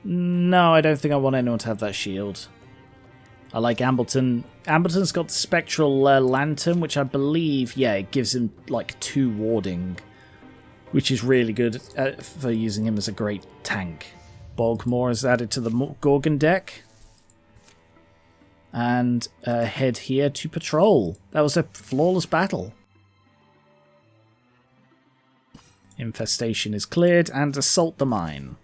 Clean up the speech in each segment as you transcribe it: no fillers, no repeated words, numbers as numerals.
No, I don't think I want anyone to have that shield. I like Ambleton. Ambleton's got the spectral lantern, which I believe, yeah, it gives him like 2 warding, which is really good for using him as a great tank. Bogmore is added to the Gorgon deck. And head here to patrol. That was a flawless battle. Infestation is cleared, and assault the mine.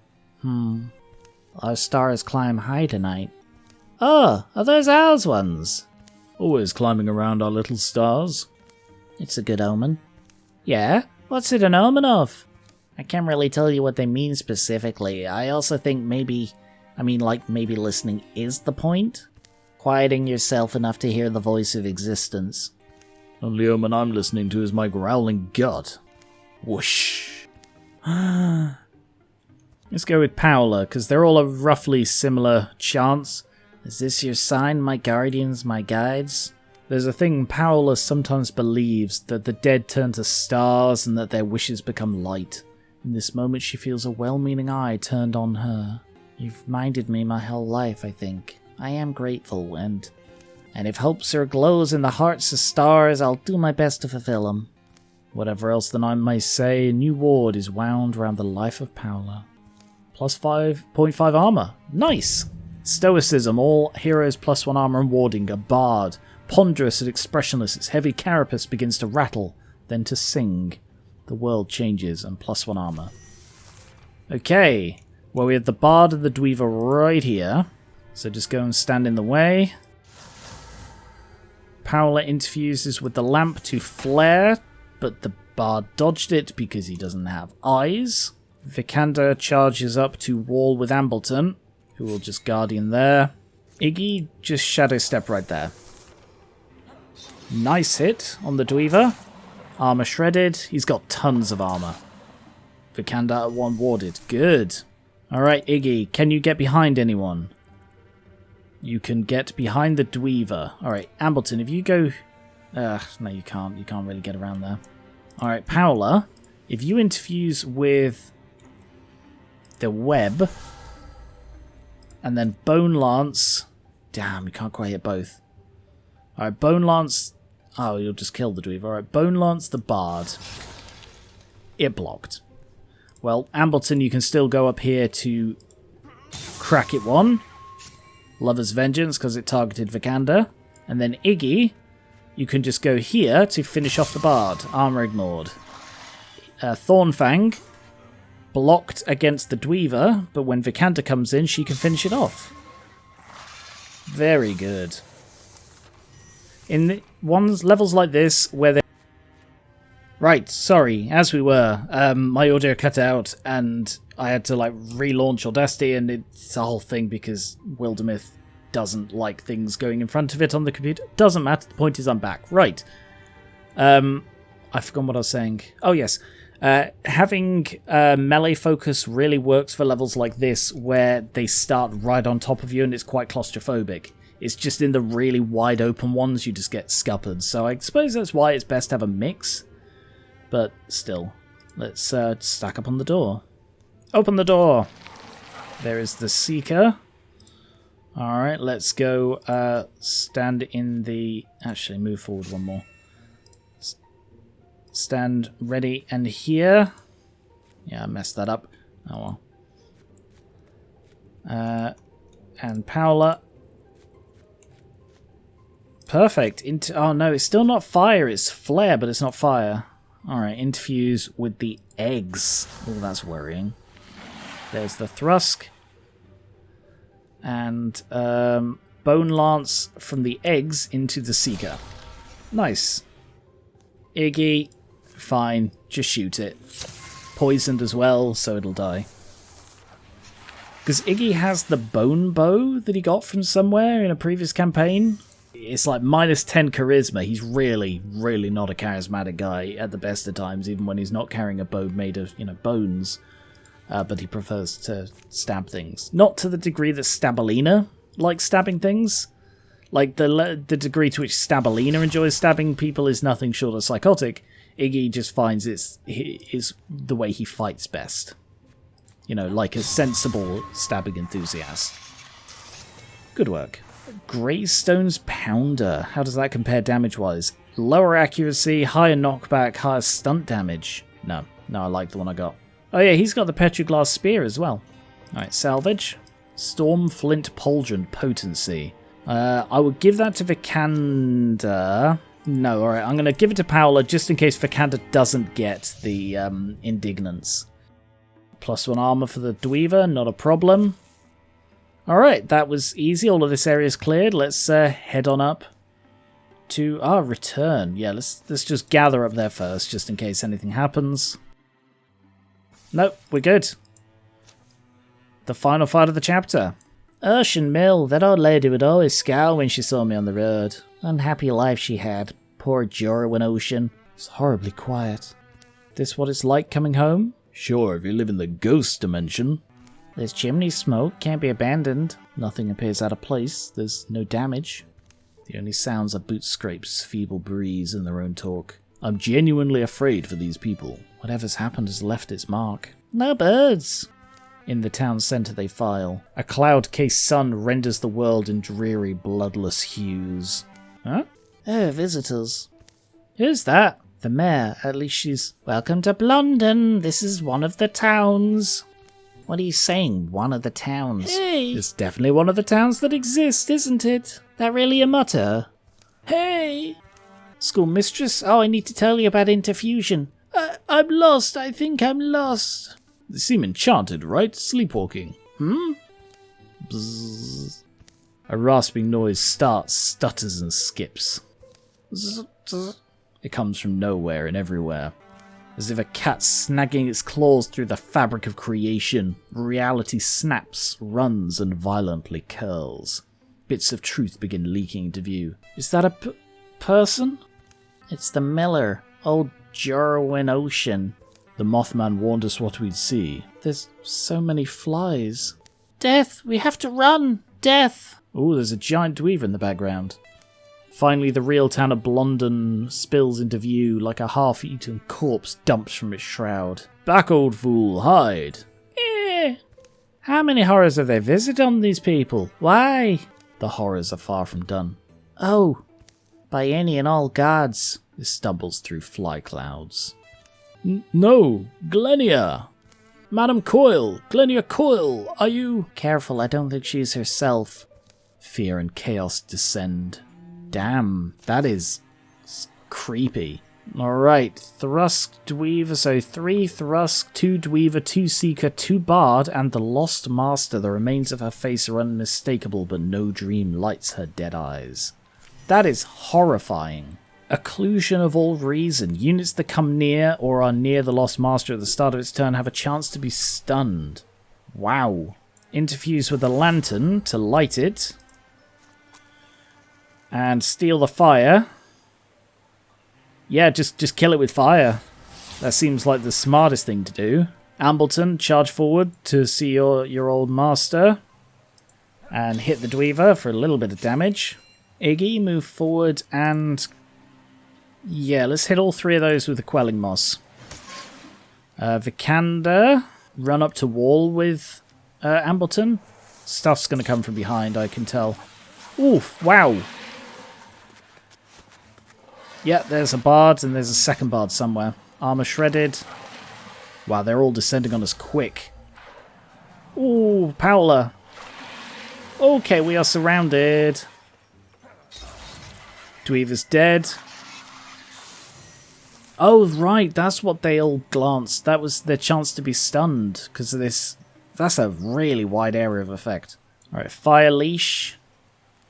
Our stars climb high tonight. Oh, are those owls ones? Always climbing around our little stars. It's a good omen. Yeah? What's it an omen of? I can't really tell you what they mean specifically. I also think maybe listening is the point. Quieting yourself enough to hear the voice of existence. Only omen I'm listening to is my growling gut. Whoosh. Let's go with Paola, because they're all a roughly similar chance. Is this your sign, my guardians, my guides? There's a thing Paola sometimes believes, that the dead turn to stars and that their wishes become light. In this moment she feels a well-meaning eye turned on her. You've minded me my whole life, I think. I am grateful, and if hope still glows in the hearts of stars, I'll do my best to fulfill them. Whatever else than I may say, a new ward is wound around the life of Paola. Plus 5.5 armor. Nice! Stoicism, all heroes plus 1 armor and warding, a bard. Ponderous and expressionless, its heavy carapace begins to rattle, then to sing. The world changes, and plus 1 armor. Okay, well we have the bard and the dweaver right here. So just go and stand in the way. Paola interfuses with the lamp to flare, but the bard dodged it because he doesn't have eyes. Vikander charges up to wall with Ambleton, who will just guardian there. Iggy just shadow step right there. Nice hit on the dweaver. Armor shredded. He's got tons of armor. Vikander at 1 warded. Good. Alright, Iggy, can you get behind anyone? You can get behind the dweaver. Alright, Ambleton, if you go... no, you can't. You can't really get around there. Alright, Paola, if you interfuse with the web, and then Bone Lance... Damn, you can't quite hit both. Alright, Bone Lance... Oh, you'll just kill the dweaver. Alright, Bone Lance the bard. It blocked. Well, Ambleton, you can still go up here to crack it 1. Lover's Vengeance, because it targeted Vikander. And then Iggy, you can just go here to finish off the bard. Armor ignored. Thornfang, blocked against the dweaver, but when Vikander comes in, she can finish it off. Very good. In levels like this, where they... Right, sorry, as we were, my audio cut out, and I had to relaunch Audacity, and it's a whole thing because Wildermyth doesn't like things going in front of it on the computer. Doesn't matter, the point is I'm back. Right. I forgot what I was saying. Oh yes. Having melee focus really works for levels like this where they start right on top of you and it's quite claustrophobic. It's just in the really wide open ones you just get scuppered. So I suppose that's why it's best to have a mix. But still, let's stack up on the door. Open the door! There is the Seeker. Alright, let's go stand in the... Actually, move forward 1 more. Stand ready and here. Yeah, I messed that up. Oh well. And Paola. Perfect. Oh no, it's still not fire. It's flare, but it's not fire. Alright, interfuse with the eggs. Oh, that's worrying. There's the Thrusk. And Bone Lance from the eggs into the Seeker. Nice. Iggy, fine. Just shoot it. Poisoned as well, so it'll die. Because Iggy has the bone bow that he got from somewhere in a previous campaign. It's like -10 charisma. He's really, really not a charismatic guy at the best of times, even when he's not carrying a bow made of, bones. But he prefers to stab things. Not to the degree that Stabalina likes stabbing things. Like, the degree to which Stabalina enjoys stabbing people is nothing short of psychotic. Iggy just finds it's the way he fights best. You know, like a sensible stabbing enthusiast. Good work. Greystone's Pounder. How does that compare damage-wise? Lower accuracy, higher knockback, higher stunt damage. No, I like the one I got. Oh yeah, he's got the Petroglass Spear as well. Alright, salvage. Storm Flint Pauldron Potency. I would give that to Vikander. No, alright, I'm going to give it to Paola just in case Vikander doesn't get the Indignance. +1 armor for the Dweaver, not a problem. Alright, that was easy. All of this area is cleared. Let's head on up to our return. Yeah, let's just gather up there first, just in case anything happens. Nope, we're good. The final fight of the chapter. Ocean Mill, that old lady would always scowl when she saw me on the road. Unhappy life she had. Poor Jorwin Ocean. It's horribly quiet. This what it's like coming home? Sure, if you live in the ghost dimension. There's chimney smoke, can't be abandoned. Nothing appears out of place, there's no damage. The only sounds are boot scrapes, feeble breeze, and their own talk. I'm genuinely afraid for these people. Whatever's happened has left its mark. No birds! In the town centre they file. A cloud-cased sun renders the world in dreary, bloodless hues. Huh? Oh, visitors. Who's that? The mayor, at least she's... Welcome to London, this is one of the towns. What are you saying, one of the towns? Hey! It's definitely one of the towns that exist, isn't it? That really a mutter? Hey! Schoolmistress, oh, I need to tell you about interfusion. I'm lost, I think I'm lost. They seem enchanted, right? Sleepwalking. Bzzz. A rasping noise starts, stutters and skips. It comes from nowhere and everywhere. As if a cat snagging its claws through the fabric of creation, reality snaps, runs, and violently curls. Bits of truth begin leaking into view. Is that a person? It's the miller, old Jorwin Ocean. The Mothman warned us what we'd see. There's so many flies. Death! We have to run! Death! Oh, there's a giant dweaver in the background. Finally, the real town of Blondon spills into view like a half-eaten corpse dumps from its shroud. Back, old fool, hide! Eh! How many horrors have they visited on these people? Why? The horrors are far from done. Oh, by any and all gods. It stumbles through fly clouds. No, Glenia! Madam Coyle! Glenia Coyle, are you... Careful, I don't think she's herself. Fear and chaos descend. Damn, that is creepy. Alright, Thrusk, Dweaver, so 3 Thrusk, 2 Dweaver, 2 Seeker, 2 Bard, and the Lost Master. The remains of her face are unmistakable, but no dream lights her dead eyes. That is horrifying. Occlusion of all reason. Units that come near or are near the Lost Master at the start of its turn have a chance to be stunned. Wow. Interfuse with a lantern to light it. And steal the fire. Yeah, just kill it with fire. That seems like the smartest thing to do. Ambleton, charge forward to see your old master. And hit the Dweaver for a little bit of damage. Iggy, move forward and... yeah, let's hit all 3 of those with the Quelling Moss. Vikander, run up to wall with Ambleton. Stuff's going to come from behind, I can tell. Oof, wow. Yeah, there's a Bard and there's a second Bard somewhere. Armor shredded. Wow, they're all descending on us quick. Ooh, Paola. Okay, we are surrounded. Dweaver's dead. Oh, right, that's what they all glanced. That was their chance to be stunned because of this. That's a really wide area of effect. Alright, Fire Leash.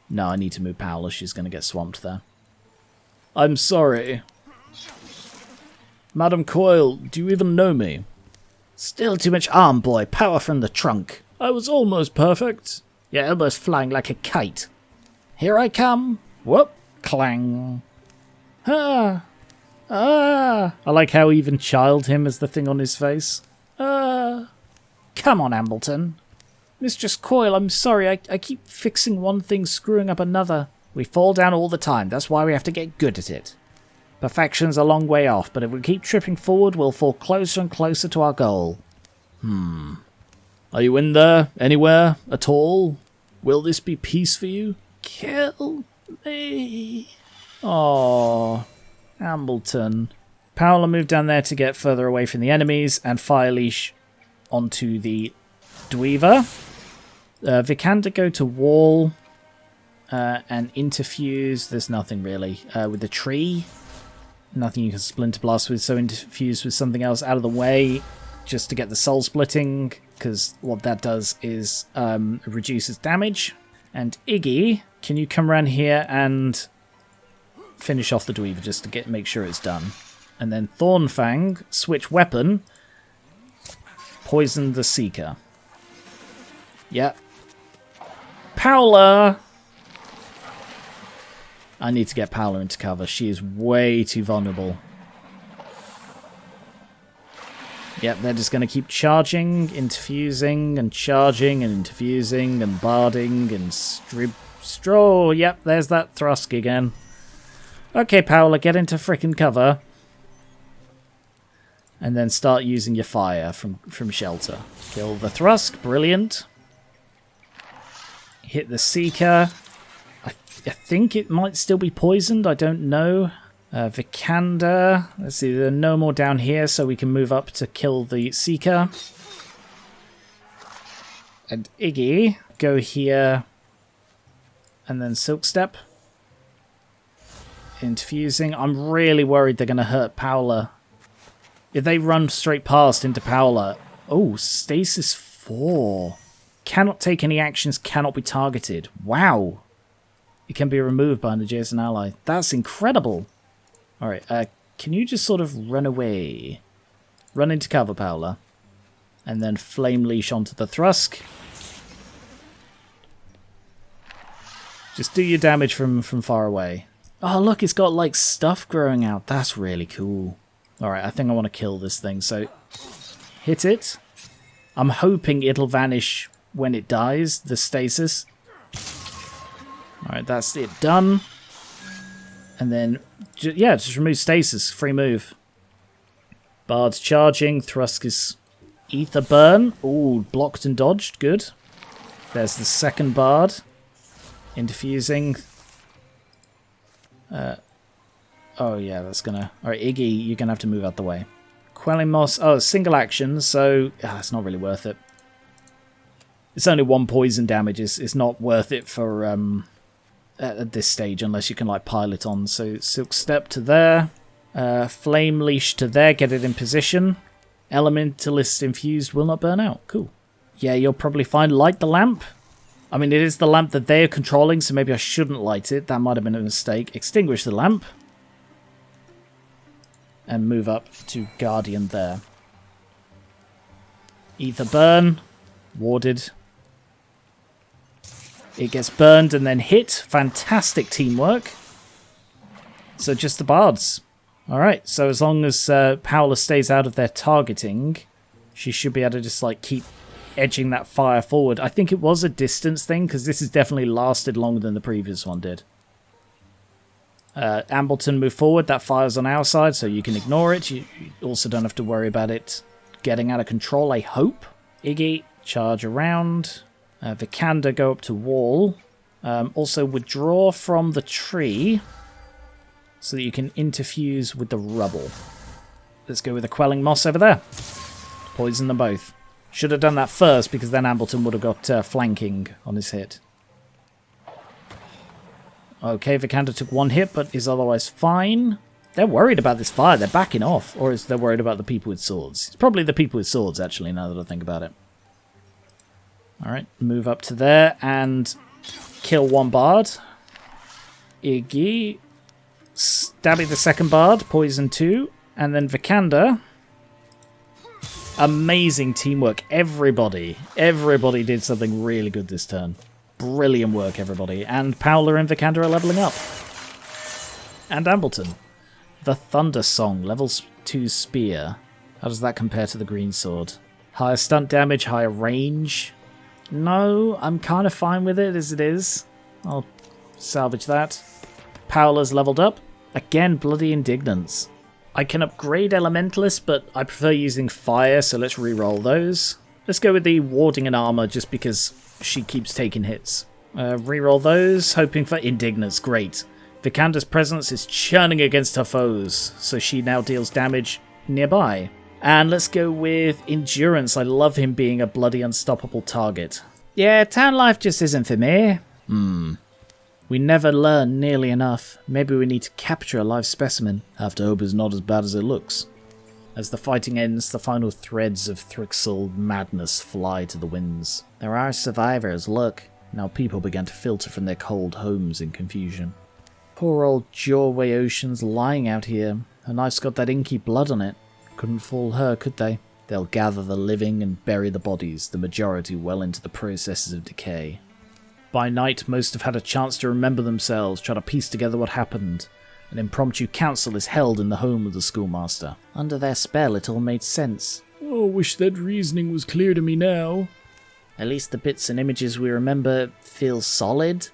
No, I need to move Paola. She's going to get swamped there. I'm sorry. Madam Coyle, do you even know me? Still too much arm, boy. Power from the trunk. I was almost perfect. You're almost flying like a kite. Here I come. Whoop. Clang. Ah. Ah. I like how even child him as the thing on his face. Ah. Come on, Ambleton. Mistress Coyle, I'm sorry. I keep fixing one thing, screwing up another. We fall down all the time. That's why we have to get good at it. Perfection's a long way off, but if we keep tripping forward, we'll fall closer and closer to our goal. Are you in there? Anywhere? At all? Will this be peace for you? Kill me. Oh, Ambleton. Paola moved down there to get further away from the enemies and fire leash onto the Dweaver. Vikander go to wall and interfuse. There's nothing really. With the tree, nothing you can splinter blast with, so interfuse with something else out of the way just to get the soul splitting, because what that does is reduces damage. And Iggy, can you come around here and finish off the Dweaver just to make sure it's done? And then Thornfang, switch weapon, poison the Seeker. Yep. Paola! I need to get Paola into cover. She is way too vulnerable. Yep, they're just going to keep charging, interfusing, and charging, and interfusing, and barding, and straw. Yep, there's that Thrixl again. Okay, Paola, get into frickin' cover. And then start using your fire from shelter. Kill the Thrixl, brilliant. Hit the Seeker. I think it might still be poisoned, I don't know. Vikander. Let's see, there are no more down here, so we can move up to kill the Seeker. And Iggy, go here. And then Silk Step. Interfusing. I'm really worried they're going to hurt Paola. If they run straight past into Paola... Oh, Stasis 4. Cannot take any actions, cannot be targeted. Wow. It can be removed by an adjacent ally. That's incredible. Alright, can you just sort of run away? Run into cover, Paola. And then Flame Leash onto the Thrixl. Just do your damage from far away. Oh, look, it's got, like, stuff growing out. That's really cool. Alright, I think I want to kill this thing, so... Hit it. I'm hoping it'll vanish when it dies, the stasis. Alright, that's it done. And then, yeah, just remove stasis. Free move. Bard's charging. Thrixl is Ether Burn. Ooh, blocked and dodged. Good. There's the second Bard. Interfusing. Oh, yeah, that's gonna... Alright, Iggy, you're gonna have to move out the way. Quelling Moss. Oh, single action, so... it's not really worth it. It's only one poison damage. It's not worth it for... at this stage, unless you can like pile it on. So Silk Step to there, Flame Leash to there, get it in position. Elementalist infused will not burn out. Cool. Yeah, you'll probably find light the lamp. I mean, it is the lamp that they're controlling, so maybe I shouldn't light it. That might have been a mistake. Extinguish the lamp. And move up to Guardian there. Ether Burn. Warded. It gets burned and then hit. Fantastic teamwork. So just the bards. Alright, so as long as Paola stays out of their targeting, she should be able to just like keep edging that fire forward. I think it was a distance thing, because this has definitely lasted longer than the previous one did. Ambleton, move forward. That fire's on our side, so you can ignore it. You also don't have to worry about it getting out of control, I hope. Iggy, charge around. Vikander, go up to wall. Also withdraw from the tree so that you can interfuse with the rubble. Let's go with the Quelling Moss over there. Poison them both. Should have done that first, because then Ambleton would have got flanking on his hit. Okay, Vikander took one hit, but is otherwise fine. They're worried about this fire. They're backing off. Or is they worried about the people with swords? It's probably the people with swords, actually, now that I think about it. Alright, move up to there and kill one bard. Iggy. Stabbing the second bard. Poison 2. And then Vikander. Amazing teamwork. Everybody did something really good this turn. Brilliant work, everybody. And Paola and Vikander are leveling up. And Ambleton. The Thunder Song. Level 2 Spear. How does that compare to the green sword? Higher stunt damage, higher range. No, I'm kind of fine with it as it is. I'll salvage that. Paola's leveled up. Again, Bloody Indignance. I can upgrade Elementalist, but I prefer using fire, so let's re-roll those. Let's go with the warding and armor just because she keeps taking hits. Reroll those, hoping for indignance. Great. Vikanda's presence is churning against her foes, so she now deals damage nearby. And let's go with endurance. I love him being a bloody unstoppable target. Yeah, town life just isn't for me. We never learn nearly enough. Maybe we need to capture a live specimen. Have to hope it's not as bad as it looks. As the fighting ends, the final threads of Thrixl madness fly to the winds. There are survivors, look. Now people began to filter from their cold homes in confusion. Poor old Jawway Ocean's lying out here. Her knife's got that inky blood on it. Couldn't fool her, could they? They'll gather the living and bury the bodies, the majority well into the processes of decay. By night, most have had a chance to remember themselves, try to piece together what happened. An impromptu council is held in the home of the schoolmaster. Under their spell, it all made sense. Oh, wish that reasoning was clear to me now. At least the bits and images we remember feel solid.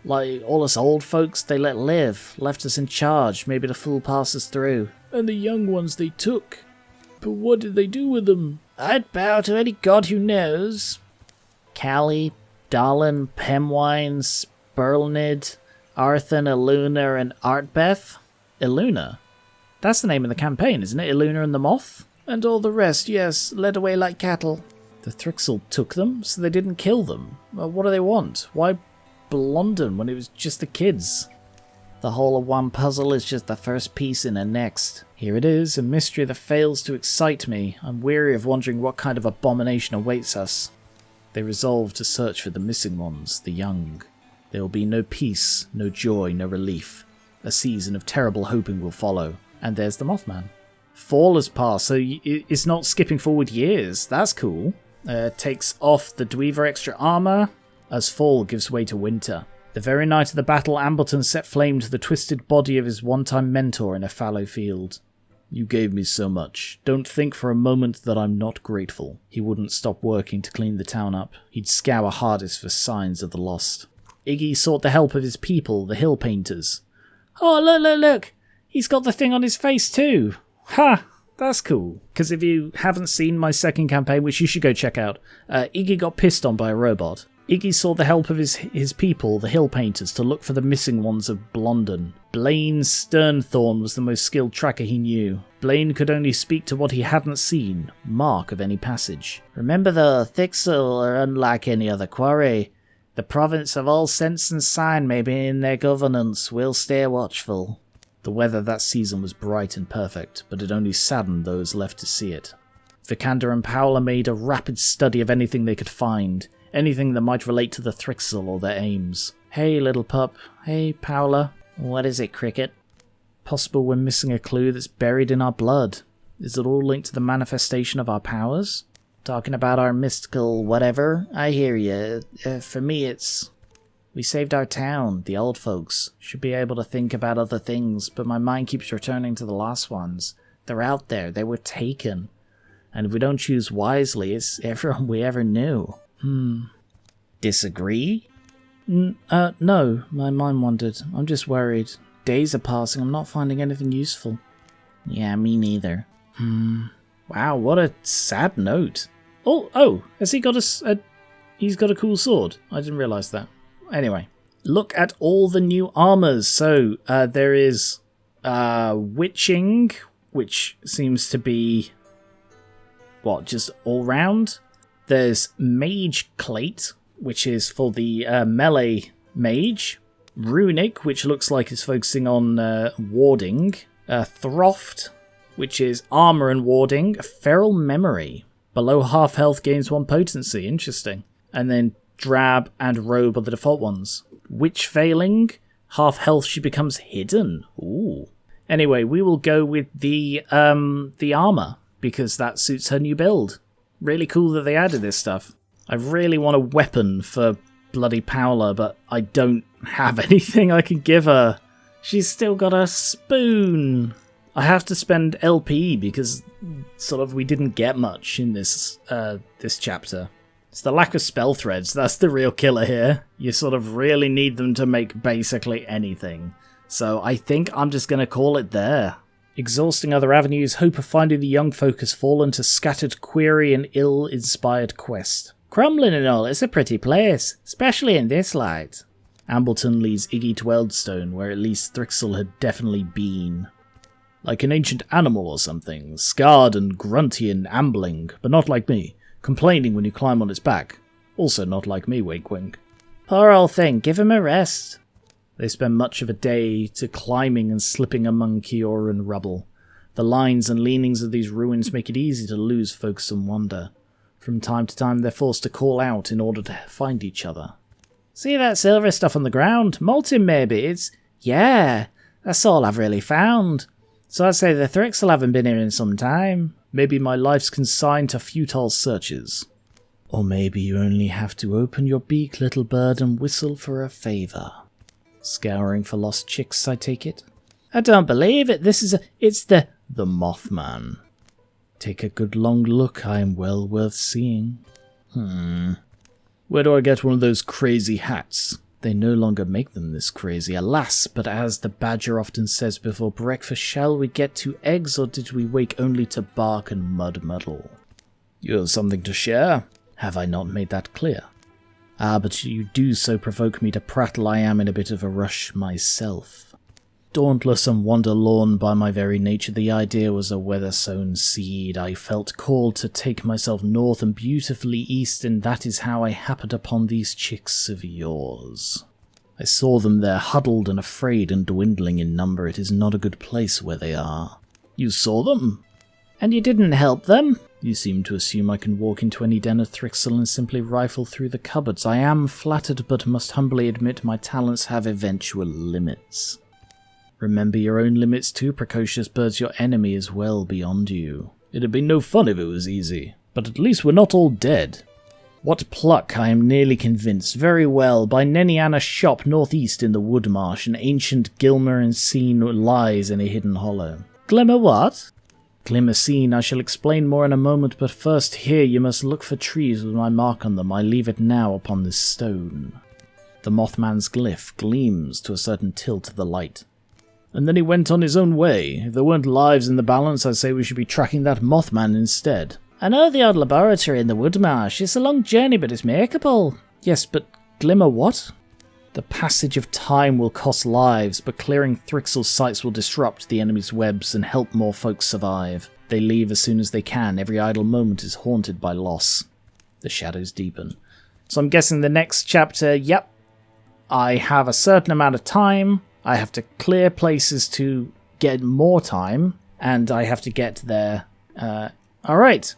Like all us old folks they let live, left us in charge, maybe to fool pass us through. And the young ones they took. But what did they do with them? I'd bow to any god who knows. Callie, Dallin, Pemwine, Spurlnid, Arthan, Eluna, and Artbeth? Eluna? That's the name of the campaign, isn't it? Eluna and the Moth? And all the rest, yes, led away like cattle. The Thrixl took them, so they didn't kill them. Well, what do they want? Why Blondon when it was just the kids? The whole of one puzzle is just the first piece in the next. Here it is, a mystery that fails to excite me. I'm weary of wondering what kind of abomination awaits us. They resolve to search for the missing ones, the young. There will be no peace, no joy, no relief. A season of terrible hoping will follow. And there's the Mothman. Fall has passed, so it's not skipping forward years. That's cool. Takes off the Dweaver extra armor as fall gives way to winter. The very night of the battle, Ambleton set flame to the twisted body of his one-time mentor in a fallow field. You gave me so much. Don't think for a moment that I'm not grateful. He wouldn't stop working to clean the town up. He'd scour hardest for signs of the lost. Iggy sought the help of his people, the hill painters. Oh, look! He's got the thing on his face too! Ha! That's cool. Because if you haven't seen my second campaign, which you should go check out, Iggy got pissed on by a robot. Iggy sought the help of his people, the hill painters, to look for the missing ones of Blondon. Blaine Sternthorn was the most skilled tracker he knew. Blaine could only speak to what he hadn't seen, mark of any passage. Remember though, Thrixl are unlike any other quarry. The province of all sense and sign may be in their governance. We'll stay watchful. The weather that season was bright and perfect, but it only saddened those left to see it. Vikanda and Paola made a rapid study of anything they could find. Anything that might relate to the Thrixl or their aims. Hey, little pup. Hey, Paola. What is it, Cricket? Possible we're missing a clue that's buried in our blood. Is it all linked to the manifestation of our powers? Talking about our mystical whatever? I hear you. For me, it's... We saved our town, the old folks. Should be able to think about other things, but my mind keeps returning to the last ones. They're out there. They were taken. And if we don't choose wisely, it's everyone we ever knew. Disagree? No, my mind wandered. I'm just worried. Days are passing, I'm not finding anything useful. Yeah, me neither. Wow, what a sad note. Oh, has he got he's got a cool sword? I didn't realise that. Anyway, look at all the new armors. So, there is Witching, which seems to be, just all round? There's Mage Plate, which is for the melee mage. Runic, which looks like it's focusing on warding. Throft, which is armor and warding. Feral Memory. Below half health gains 1 potency. Interesting. And then Drab and Robe are the default ones. Witch Failing. Half health she becomes hidden. Ooh. Anyway, we will go with the armor, because that suits her new build. Really cool that they added this stuff. I really want a weapon for bloody Paola, but I don't have anything I can give her. She's still got a spoon. I have to spend LP because we didn't get much in this chapter. It's the lack of spell threads. That's the real killer here. You really need them to make basically anything. So I think I'm just going to call it there. Exhausting other avenues, hope of finding the young folk has fallen to scattered query and ill-inspired quest. Crumlin and all, it's a pretty place, especially in this light. Ambleton leads Iggy to Eldstone, where at least Thrixl had definitely been. Like an ancient animal or something, scarred and grunty and ambling, but not like me, complaining when you climb on its back. Also not like me, wink wink. Poor old thing, give him a rest. They spend much of a day to climbing and slipping among Kioran rubble. The lines and leanings of these ruins make it easy to lose focus and wonder. From time to time they're forced to call out in order to find each other. See that silver stuff on the ground? Molten maybe? Yeah, that's all I've really found. So I'd say the Thrixl haven't been here in some time. Maybe my life's consigned to futile searches. Or maybe you only have to open your beak, little bird, and whistle for a favour. Scouring for lost chicks, I take it? I don't believe it. It's the Mothman. Take a good long look. I am well worth seeing. Where do I get one of those crazy hats? They no longer make them this crazy, alas, but as the badger often says before breakfast, shall we get to eggs, or did we wake only to bark and mud muddle? You have something to share? Have I not made that clear? Ah, but you do so provoke me to prattle. I am in a bit of a rush myself. Dauntless and wanderlorn by my very nature, the idea was a weather-sown seed. I felt called to take myself north and beautifully east, and that is how I happened upon these chicks of yours. I saw them there, huddled and afraid and dwindling in number. It is not a good place where they are. You saw them? And you didn't help them? You seem to assume I can walk into any den of Thrixl and simply rifle through the cupboards. I am flattered, but must humbly admit my talents have eventual limits. Remember your own limits too, precocious birds. Your enemy is well beyond you. It'd be no fun if it was easy, but at least we're not all dead. What pluck, I am nearly convinced. Very well, by Neniana's shop northeast in the wood marsh, an ancient Gilmer scene lies in a hidden hollow. Glimmer what? Glimmer scene, I shall explain more in a moment, but first here you must look for trees with my mark on them. I leave it now upon this stone. The Mothman's glyph gleams to a certain tilt of the light. And then he went on his own way. If there weren't lives in the balance, I'd say we should be tracking that Mothman instead. I know the odd laboratory in the Woodmarsh. It's a long journey, but it's makeable. Yes, but Glimmer what? The passage of time will cost lives, but clearing Thrixl's sites will disrupt the enemy's webs and help more folks survive. They leave as soon as they can. Every idle moment is haunted by loss. The shadows deepen. So I'm guessing the next chapter, yep. I have a certain amount of time. I have to clear places to get more time, and I have to get there. Alright.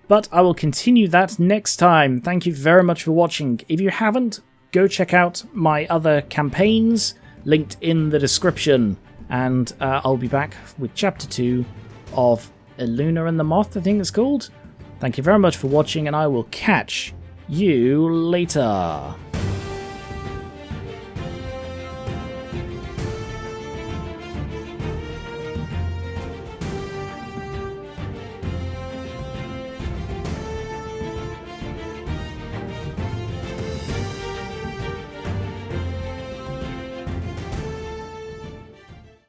But I will continue that next time. Thank you very much for watching. If you haven't, go check out my other campaigns, linked in the description. And I'll be back with Chapter 2 of Eluna and the Moth, I think it's called. Thank you very much for watching, and I will catch you later.